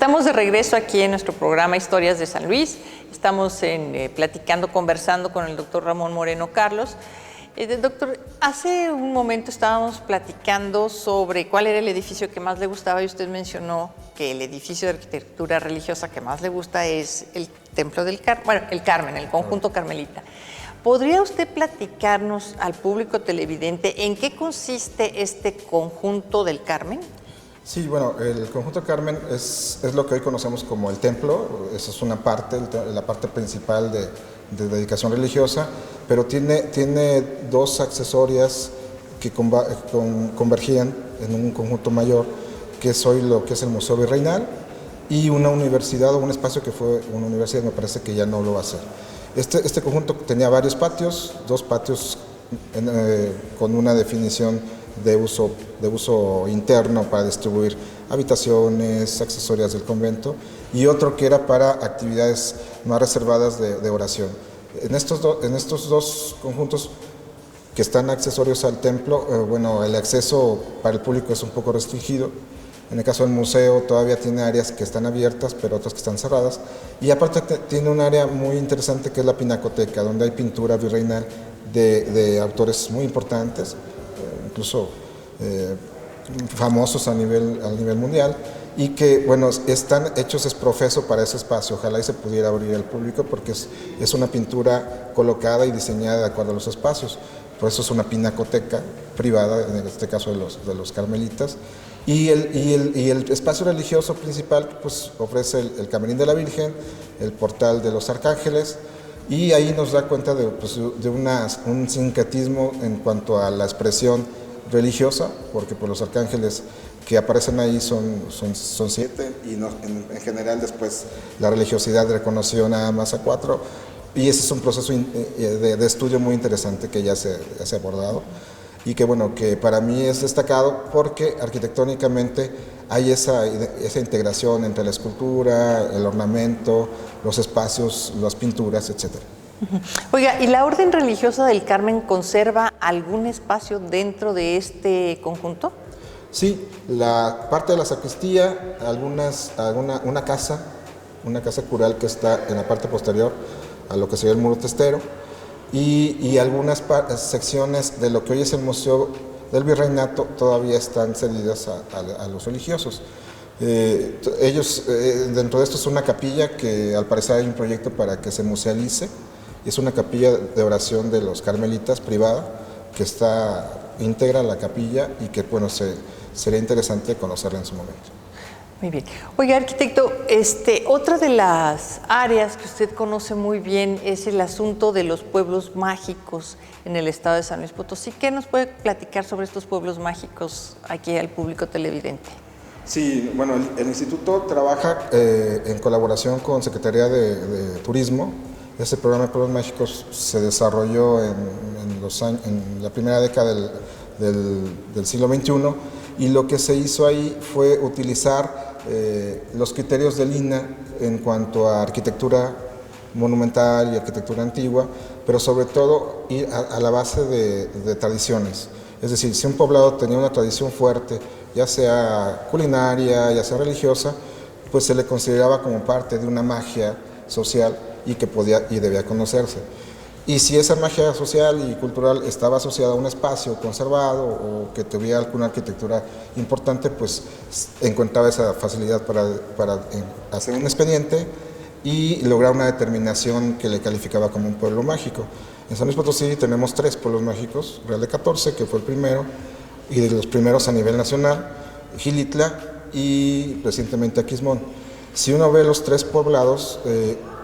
Estamos de regreso aquí en nuestro programa Historias de San Luis. Estamos platicando, conversando con el doctor Ramón Moreno Carlos. Doctor, hace un momento estábamos platicando sobre cuál era el edificio que más le gustaba y usted mencionó que el edificio de arquitectura religiosa que más le gusta es el Templo del Carmen, bueno, el Carmen, el conjunto carmelita. ¿Podría usted platicarnos al público televidente en qué consiste este conjunto del Carmen? Sí, bueno, el conjunto Carmen es lo que hoy conocemos como el templo. Esa es una parte, la parte principal de dedicación religiosa, pero tiene dos accesorias que convergían en un conjunto mayor, que es hoy lo que es el Museo Virreinal, y una universidad o un espacio que fue una universidad, me parece que ya no lo va a hacer. Este conjunto tenía varios patios, dos patios con una definición de uso interno para distribuir habitaciones, accesorias del convento, y otro que era para actividades más reservadas de oración. En estos dos conjuntos que están accesorios al templo, bueno, el acceso para el público es un poco restringido. En el caso del museo todavía tiene áreas que están abiertas, pero otras que están cerradas. Y aparte tiene un área muy interesante que es la pinacoteca, donde hay pintura virreinal de autores muy importantes, incluso famosos a nivel mundial, y que, bueno, están hechos es profeso para ese espacio. Ojalá y se pudiera abrir al público porque es una pintura colocada y diseñada de acuerdo a los espacios. Por eso es una pinacoteca privada, en este caso de los carmelitas. Y el espacio religioso principal pues ofrece el Camerín de la Virgen, el portal de los Arcángeles, y ahí nos da cuenta de un sincretismo en cuanto a la expresión religiosa, porque pues, los arcángeles que aparecen ahí son 7, y no, en general después la religiosidad reconoció nada más a 4, y ese es un proceso de estudio muy interesante que ya se ha abordado, y que bueno, que para mí es destacado porque arquitectónicamente hay esa integración entre la escultura, el ornamento, los espacios, las pinturas, etcétera. Oiga, ¿y la Orden Religiosa del Carmen conserva algún espacio dentro de este conjunto? Sí, la parte de la sacristía, una casa cural que está en la parte posterior a lo que sería el muro testero, y algunas secciones de lo que hoy es el Museo del Virreinato todavía están cedidas a los religiosos. Dentro de esto es una capilla que al parecer hay un proyecto para que se musealice. Es una capilla de oración de los carmelitas privada que está íntegra la capilla y que bueno, sería interesante conocerla en su momento. Muy bien. Oiga, arquitecto, otra de las áreas que usted conoce muy bien es el asunto de los pueblos mágicos en el estado de San Luis Potosí. ¿Qué nos puede platicar sobre estos pueblos mágicos aquí al público televidente? Sí, bueno, el instituto trabaja en colaboración con Secretaría de Turismo. Este programa de Pueblos Mágicos se desarrolló en la primera década del siglo XXI, y lo que se hizo ahí fue utilizar los criterios del INAH en cuanto a arquitectura monumental y arquitectura antigua, pero sobre todo ir a la base de tradiciones. Es decir, si un poblado tenía una tradición fuerte, ya sea culinaria, ya sea religiosa, pues se le consideraba como parte de una magia social y que podía y debía conocerse. Y si esa magia social y cultural estaba asociada a un espacio conservado o que tuviera alguna arquitectura importante, pues encontraba esa facilidad para hacer un expediente y lograr una determinación que le calificaba como un pueblo mágico. En San Luis Potosí tenemos 3 pueblos mágicos: Real de 14, que fue el primero, y de los primeros a nivel nacional, Xilitla y recientemente Aquismón. Si uno ve los 3 poblados,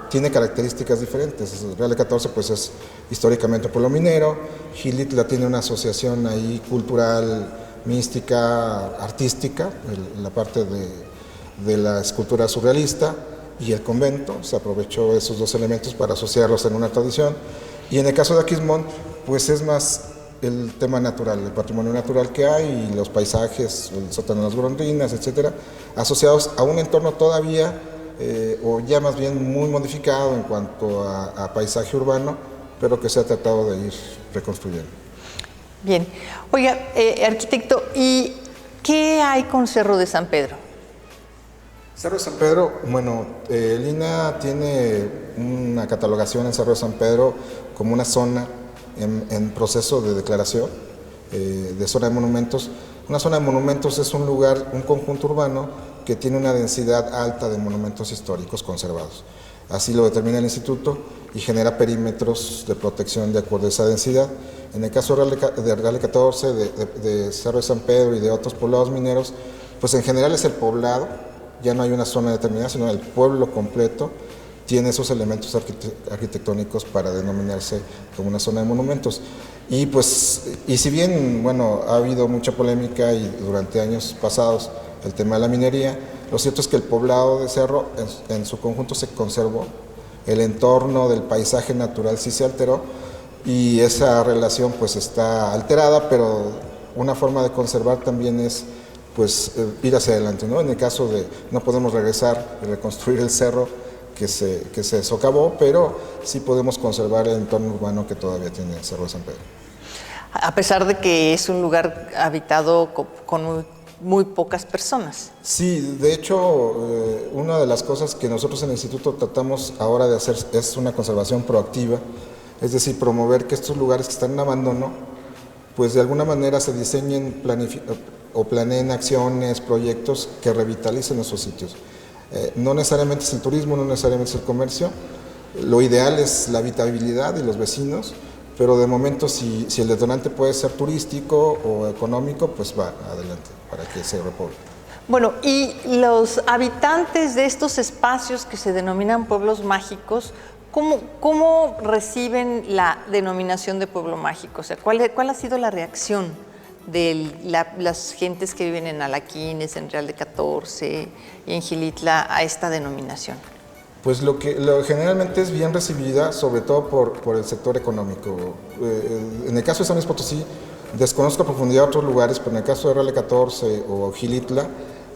tiene características diferentes. Real de 14 pues es históricamente un pueblo minero, Xilitla tiene una asociación ahí cultural, mística, artística, la parte de la escultura surrealista, y el convento se aprovechó esos 2 elementos para asociarlos en una tradición. Y en el caso de Aquismón pues es más el tema natural, el patrimonio natural que hay, y los paisajes, el sótano de las golondrinas, etcétera, asociados a un entorno todavía o ya más bien muy modificado en cuanto a paisaje urbano, pero que se ha tratado de ir reconstruyendo. Bien. Oiga, arquitecto, ¿y qué hay con Cerro de San Pedro? Cerro de San Pedro, bueno, el INAH tiene una catalogación en Cerro de San Pedro como una zona en proceso de declaración de zona de monumentos. Una zona de monumentos es un lugar, un conjunto urbano que tiene una densidad alta de monumentos históricos conservados. Así lo determina el instituto y genera perímetros de protección de acuerdo a esa densidad. En el caso de Real 14, de Cerro de San Pedro y de otros poblados mineros, pues en general es el poblado, ya no hay una zona determinada, sino el pueblo completo tiene esos elementos arquitectónicos para denominarse como una zona de monumentos. Y si bien, bueno, ha habido mucha polémica y durante años pasados el tema de la minería, lo cierto es que el poblado de Cerro en su conjunto se conservó, el entorno del paisaje natural sí se alteró y esa relación pues está alterada, pero una forma de conservar también es pues ir hacia adelante, ¿no? En el caso de no podemos regresar y reconstruir el cerro que se socavó, pero sí podemos conservar el entorno urbano que todavía tiene el Cerro de San Pedro. A pesar de que es un lugar habitado con muy pocas personas. Sí, de hecho, una de las cosas que nosotros en el instituto tratamos ahora de hacer es una conservación proactiva, es decir, promover que estos lugares que están en abandono, pues de alguna manera se diseñen o planeen acciones, proyectos que revitalicen esos sitios. No necesariamente es el turismo, no necesariamente es el comercio, lo ideal es la habitabilidad y los vecinos, pero de momento si el detonante puede ser turístico o económico, pues va adelante para que se repoble. Bueno, y los habitantes de estos espacios que se denominan pueblos mágicos, ¿cómo reciben la denominación de pueblo mágico? O sea, ¿cuál ha sido la reacción de las gentes que viven en Alaquines, en Real de 14 y en Xilitla a esta denominación? Pues lo generalmente es bien recibida, sobre todo por el sector económico. En el caso de San Luis Potosí, desconozco a profundidad otros lugares, pero en el caso de Real de 14 o Xilitla,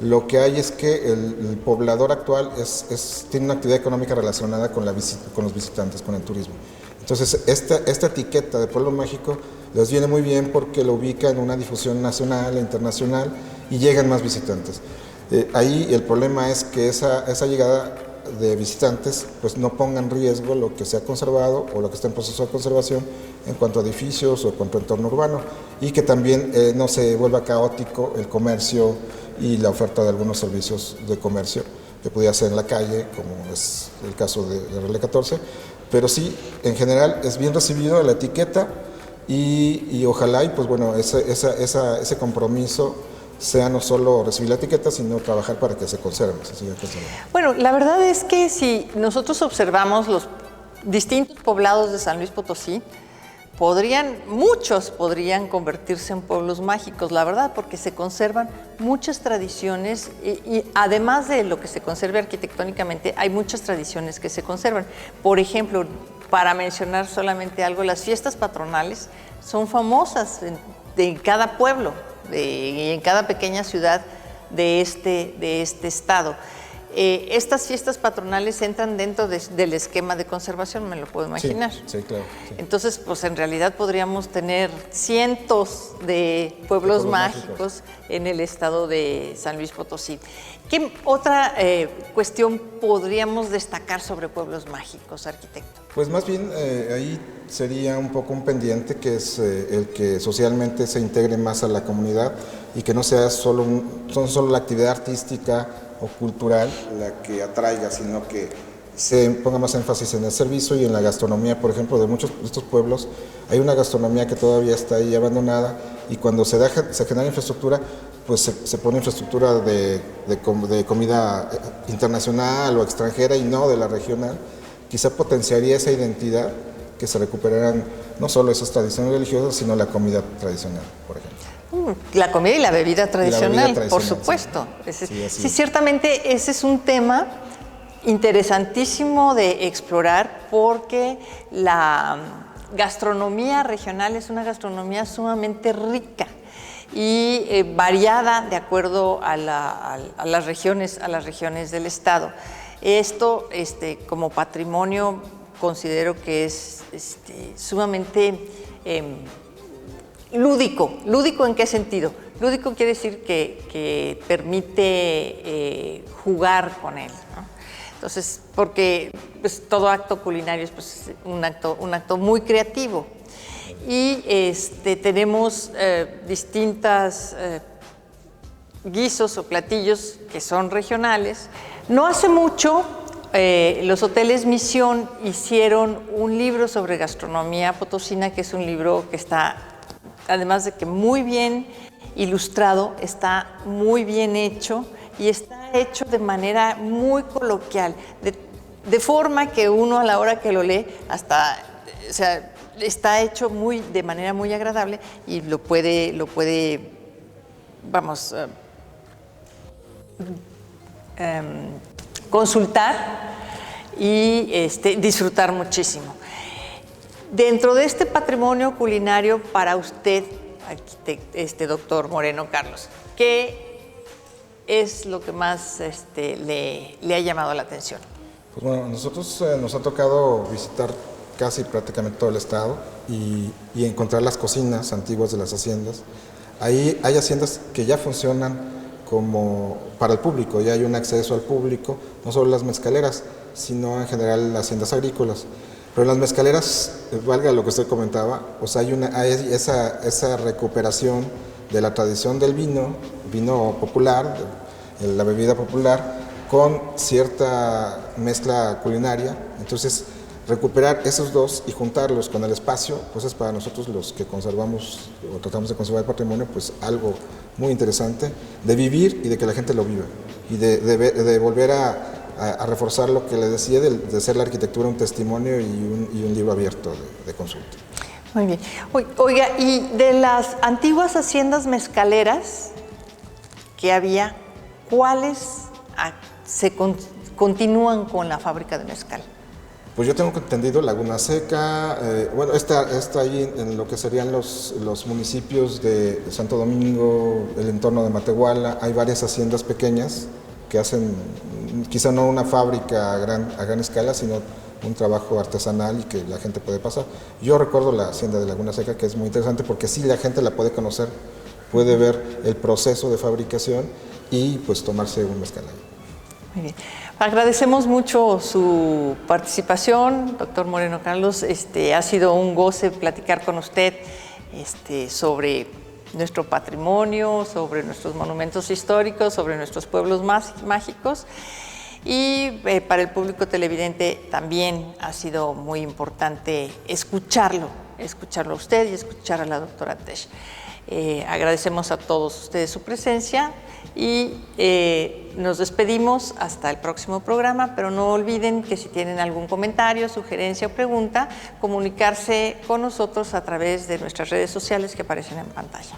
lo que hay es que el poblador actual tiene una actividad económica relacionada con los visitantes, con el turismo. Entonces, esta etiqueta de pueblo mágico les viene muy bien porque lo ubica en una difusión nacional e internacional y llegan más visitantes. Ahí el problema es que esa llegada de visitantes pues no ponga en riesgo lo que se ha conservado o lo que está en proceso de conservación en cuanto a edificios o en cuanto a entorno urbano, y que también no se vuelva caótico el comercio y la oferta de algunos servicios de comercio que pudiera ser en la calle, como es el caso de Real 14, pero sí, en general es bien recibido la etiqueta y ojalá y pues bueno, ese compromiso sea no solo recibir la etiqueta, sino trabajar para que se conserve, se siga conservando. Bueno, la verdad es que si nosotros observamos los distintos poblados de San Luis Potosí, muchos podrían convertirse en pueblos mágicos, la verdad, porque se conservan muchas tradiciones y además de lo que se conserve arquitectónicamente, hay muchas tradiciones que se conservan. Por ejemplo, para mencionar solamente algo, las fiestas patronales son famosas en cada pueblo y en cada pequeña ciudad de este estado. Estas fiestas patronales entran dentro del esquema de conservación, me lo puedo imaginar. Sí, claro. Sí. Entonces, pues en realidad podríamos tener cientos de pueblos mágicos en el estado de San Luis Potosí. ¿Qué otra cuestión podríamos destacar sobre pueblos mágicos, arquitecto? Pues más bien ahí sería un poco un pendiente que es el que socialmente se integre más a la comunidad y que no sea solo la actividad artística o cultural la que atraiga, sino que se ponga más énfasis en el servicio y en la gastronomía. Por ejemplo, de muchos de estos pueblos hay una gastronomía que todavía está ahí abandonada y cuando se genera infraestructura, pues se pone infraestructura de comida internacional o extranjera y no de la regional. Quizá potenciaría esa identidad, que se recuperaran no solo esas tradiciones religiosas, sino la comida tradicional, por ejemplo. La comida y la bebida tradicional, por supuesto. Sí, sí, ciertamente ese es un tema interesantísimo de explorar porque la gastronomía regional es una gastronomía sumamente rica y variada de acuerdo a las regiones del estado. Esto, como patrimonio, considero que es sumamente lúdico. ¿Lúdico en qué sentido? Lúdico quiere decir que permite jugar con él, ¿no? Entonces, porque pues, todo acto culinario es pues, un acto muy creativo. Y tenemos distintas guisos o platillos que son regionales. No hace mucho, los hoteles Misión hicieron un libro sobre gastronomía potosina, que es un libro que está, además de que muy bien ilustrado, está muy bien hecho y está hecho de manera muy coloquial, de forma que uno a la hora que lo lee hasta, o sea, está hecho de manera muy agradable y lo puede vamos, consultar y disfrutar muchísimo. Dentro de este patrimonio culinario para usted, doctor Moreno Carlos, ¿qué es lo que más le ha llamado la atención? Pues bueno, a nosotros nos ha tocado visitar casi prácticamente todo el estado y encontrar las cocinas antiguas de las haciendas. Ahí hay haciendas que ya funcionan como para el público, ya hay un acceso al público, no solo las mezcaleras, sino en general las haciendas agrícolas. Pero en las mezcaleras, valga lo que usted comentaba, pues hay esa recuperación de la tradición del vino popular, la bebida popular, con cierta mezcla culinaria. Entonces, recuperar esos dos y juntarlos con el espacio, pues es para nosotros los que conservamos o tratamos de conservar el patrimonio, pues algo muy interesante de vivir y de que la gente lo viva y de volver a reforzar lo que le decía de ser la arquitectura un testimonio y un libro abierto de consulta. Muy bien. Oiga, y de las antiguas haciendas mezcaleras que había, ¿cuáles continúan con la fábrica de mezcal? Pues yo tengo entendido Laguna Seca, bueno, está ahí en lo que serían los municipios de Santo Domingo, el entorno de Matehuala. Hay varias haciendas pequeñas que hacen, quizá no una fábrica a gran escala, sino un trabajo artesanal y que la gente puede pasar. Yo recuerdo la hacienda de Laguna Seca, que es muy interesante porque sí la gente la puede conocer, puede ver el proceso de fabricación y pues tomarse un mezcal ahí. Muy bien. Agradecemos mucho su participación, doctor Moreno Carlos. Ha sido un goce platicar con usted sobre nuestro patrimonio, sobre nuestros monumentos históricos, sobre nuestros pueblos mágicos. Y para el público televidente también ha sido muy importante escucharlo a usted y escuchar a la doctora Tesch. Agradecemos a todos ustedes su presencia y nos despedimos hasta el próximo programa, pero no olviden que si tienen algún comentario, sugerencia o pregunta, comunicarse con nosotros a través de nuestras redes sociales que aparecen en pantalla.